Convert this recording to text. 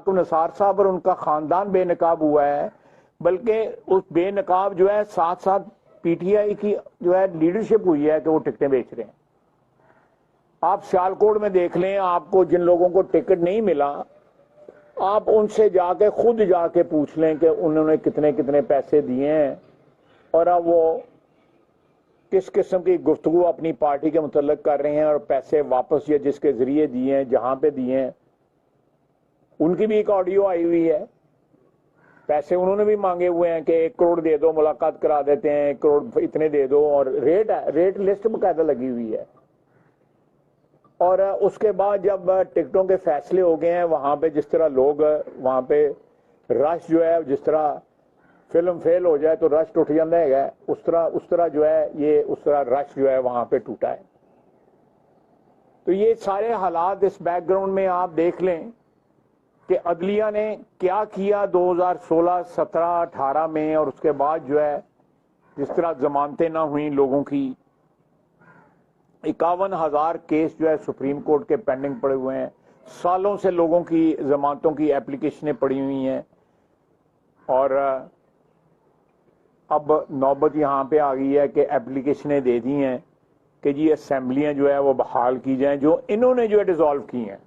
निसार साहब और उनका खानदान बेनकाब हुआ है, बल्कि उस बेनकाब जो है साथ साथ पीटीआई की जो है लीडरशिप हुई है कि वो टिकटें बेच रहे हैं। आप सियालकोट में देख लें, आपको जिन लोगों को टिकट नहीं मिला, आप उनसे जाके खुद जाके पूछ लें कि उन्होंने कितने कितने पैसे दिए हैं और अब वो किस किस्म की गुफ्तगू अपनी पार्टी के मुतल्लिक कर रहे हैं और पैसे वापस या जिसके जरिए दिए हैं, जहां पे दिए हैं, उनकी भी एक ऑडियो आई हुई है। पैसे उन्होंने भी मांगे हुए हैं कि 1 करोड़ दे दो, मुलाकात करा देते हैं, 1 करोड़ इतने दे दो, और रेट लिस्ट बकायदा लगी हुई है। और उसके बाद जब टिकटों के फैसले हो गए हैं, वहां पे जिस तरह लोग वहां पे रश जो है, जिस तरह फिल्म फेल हो जाए तो रश टूट जाता है, उस तरह जो है ये उस तरह रश जो है वहां पे टूटा है। तो ये सारे हालात इस बैकग्राउंड में आप देख लें कि अदलिया ने क्या किया 2016, 17, 18 में, और उसके बाद जो है जिस तरह जमानतें ना हुई लोगों की, 51,000 केस जो है सुप्रीम कोर्ट के पेंडिंग पड़े हुए हैं, सालों से लोगों की जमानतों की एप्लीकेशनें पड़ी हुई हैं, और अब नौबत यहां पे आ गई है कि एप्लीकेशनें दे दी हैं कि जी असेंबलियां जो है वो बहाल की जाएं, जो इन्होंने जो है डिसॉल्व की हैं।